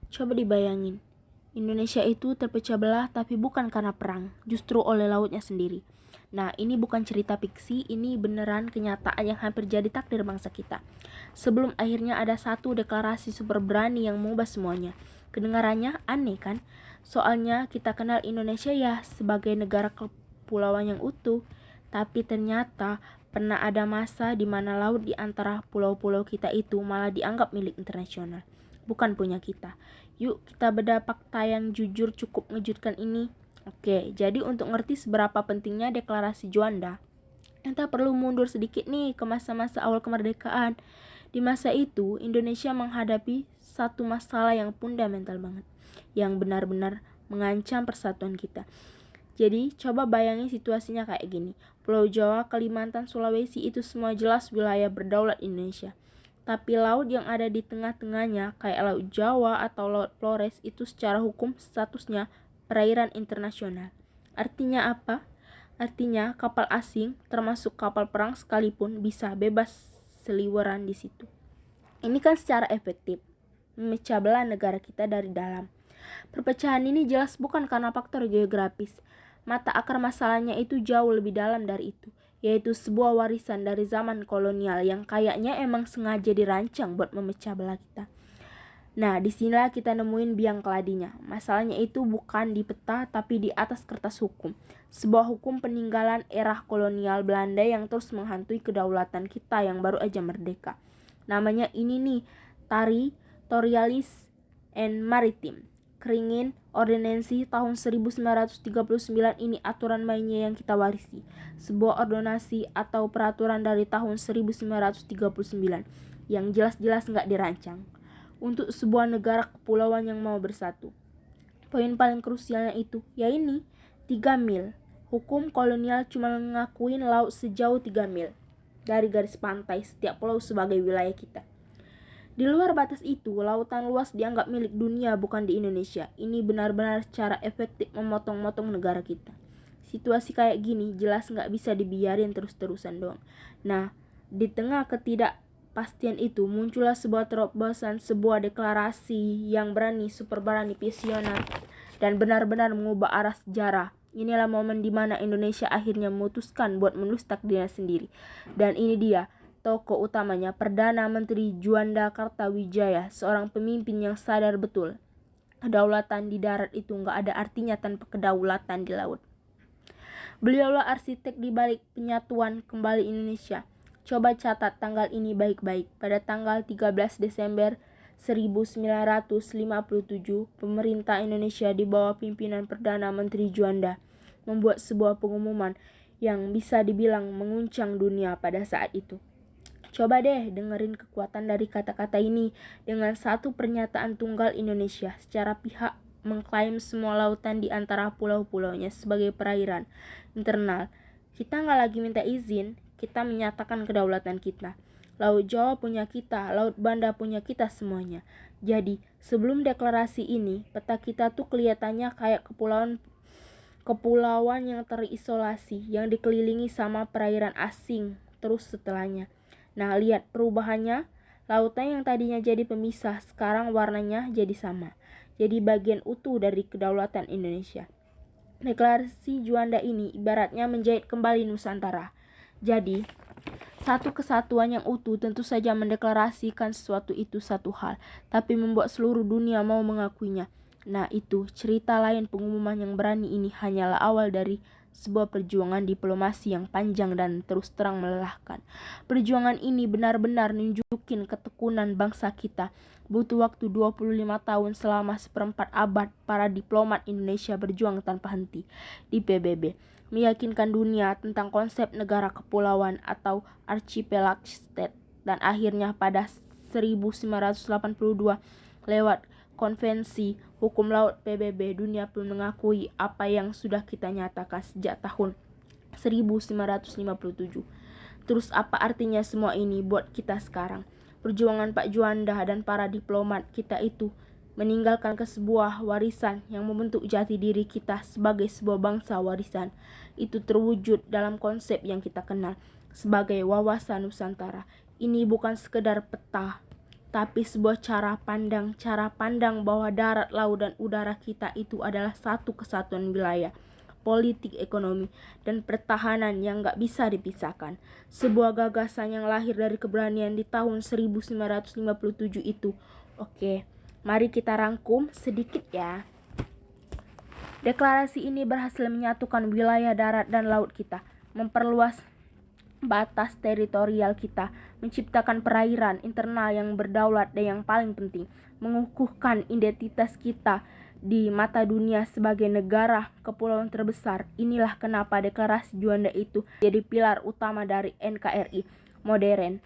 Coba dibayangin, Indonesia itu terpecah belah tapi bukan karena perang, justru oleh lautnya sendiri. Nah, ini bukan cerita fiksi, ini beneran kenyataan yang hampir jadi takdir bangsa kita. Sebelum akhirnya ada satu deklarasi super berani yang mengubah semuanya. Kedengarannya aneh kan? Soalnya kita kenal Indonesia ya sebagai negara kepulauan yang utuh. Tapi ternyata pernah ada masa di mana laut di antara pulau-pulau kita itu malah dianggap milik internasional. Bukan punya kita. Yuk kita bedah fakta yang jujur cukup mengejutkan ini. Oke, jadi untuk ngerti seberapa pentingnya deklarasi Juanda, kita perlu mundur sedikit nih ke masa-masa awal kemerdekaan. Di masa itu, Indonesia menghadapi satu masalah yang fundamental banget, yang benar-benar mengancam persatuan kita. Jadi, coba bayangin situasinya kayak gini. Pulau Jawa, Kalimantan, Sulawesi itu semua jelas wilayah berdaulat Indonesia. Tapi laut yang ada di tengah-tengahnya, kayak Laut Jawa atau Laut Flores, itu secara hukum statusnya perairan internasional. Artinya apa? Artinya kapal asing, termasuk kapal perang sekalipun, bisa bebas seliweran di situ. Ini kan secara efektif memecah belah negara kita dari dalam. Perpecahan ini jelas bukan karena faktor geografis. Mata akar masalahnya itu jauh lebih dalam dari itu, yaitu sebuah warisan dari zaman kolonial yang kayaknya emang sengaja dirancang buat memecah belah kita. Nah, disinilah kita nemuin biang keladinya. Masalahnya itu bukan di peta, tapi di atas kertas hukum. Sebuah hukum peninggalan era kolonial Belanda yang terus menghantui kedaulatan kita yang baru aja merdeka. Namanya ini nih, Territorialis and Maritime. Keringin Ordonansi tahun 1939 ini aturan mainnya yang kita warisi. Sebuah ordonansi atau peraturan dari tahun 1939 yang jelas-jelas nggak dirancang untuk sebuah negara kepulauan yang mau bersatu. Poin paling krusialnya itu, ya ini, 3 mil. Hukum kolonial cuma ngakuin laut sejauh 3 mil dari garis pantai setiap pulau sebagai wilayah kita. Di luar batas itu, lautan luas dianggap milik dunia, bukan di Indonesia. Ini benar-benar cara efektif memotong-motong negara kita. Situasi kayak gini jelas nggak bisa dibiarin terus-terusan doang. Nah, di tengah ketidakpastian itu muncullah sebuah terobosan, sebuah deklarasi yang berani, super berani, visioner, dan benar-benar mengubah arah sejarah. Inilah momen di mana Indonesia akhirnya memutuskan buat menulis takdirnya sendiri. Dan ini dia, tokoh utamanya, Perdana Menteri Juanda Kartawijaya, seorang pemimpin yang sadar betul kedaulatan di darat itu nggak ada artinya tanpa kedaulatan di laut. Beliaulah arsitek di balik penyatuan kembali Indonesia. Coba catat tanggal ini baik-baik. Pada tanggal 13 Desember 1957, pemerintah Indonesia di bawah pimpinan Perdana Menteri Juanda membuat sebuah pengumuman yang bisa dibilang menguncang dunia pada saat itu. Coba deh dengerin kekuatan dari kata-kata ini. Dengan satu pernyataan tunggal, Indonesia secara pihak mengklaim semua lautan di antara pulau-pulaunya sebagai perairan internal. Kita nggak lagi minta izin, kita menyatakan kedaulatan kita. Laut Jawa punya kita, Laut Banda punya kita semuanya. Jadi sebelum deklarasi ini, peta kita tuh kelihatannya kayak kepulauan yang terisolasi, yang dikelilingi sama perairan asing terus setelahnya. Nah, lihat perubahannya. Lautan yang tadinya jadi pemisah, sekarang warnanya jadi sama. Jadi bagian utuh dari kedaulatan Indonesia. Deklarasi Juanda ini ibaratnya menjahit kembali Nusantara. Jadi, satu kesatuan yang utuh tentu saja mendeklarasikan sesuatu itu satu hal, tapi membuat seluruh dunia mau mengakuinya. Nah, itu cerita lain. Pengumuman yang berani ini hanyalah awal dari sebuah perjuangan diplomasi yang panjang dan terus terang melelahkan. Perjuangan ini benar-benar nunjukin ketekunan bangsa kita. Butuh waktu 25 tahun, selama seperempat abad para diplomat Indonesia berjuang tanpa henti di PBB, meyakinkan dunia tentang konsep negara kepulauan atau archipelago state, dan akhirnya pada 1982 lewat Konvensi Hukum Laut PBB, dunia pun mengakui apa yang sudah kita nyatakan sejak tahun 1957. Terus apa artinya semua ini buat kita sekarang? Perjuangan Pak Juanda dan para diplomat kita itu meninggalkan ke sebuah warisan yang membentuk jati diri kita sebagai sebuah bangsa warisan. Itu terwujud dalam konsep yang kita kenal sebagai wawasan Nusantara. Ini bukan sekedar peta tapi sebuah cara pandang bahwa darat, laut, dan udara kita itu adalah satu kesatuan wilayah, politik, ekonomi, dan pertahanan yang gak bisa dipisahkan. Sebuah gagasan yang lahir dari keberanian di tahun 1957 itu. Oke, mari kita rangkum sedikit ya. Deklarasi ini berhasil menyatukan wilayah darat dan laut kita, memperluas batas teritorial kita, menciptakan perairan internal yang berdaulat, dan yang paling penting, mengukuhkan identitas kita di mata dunia sebagai negara kepulauan terbesar. Inilah kenapa deklarasi Juanda itu jadi pilar utama dari NKRI modern.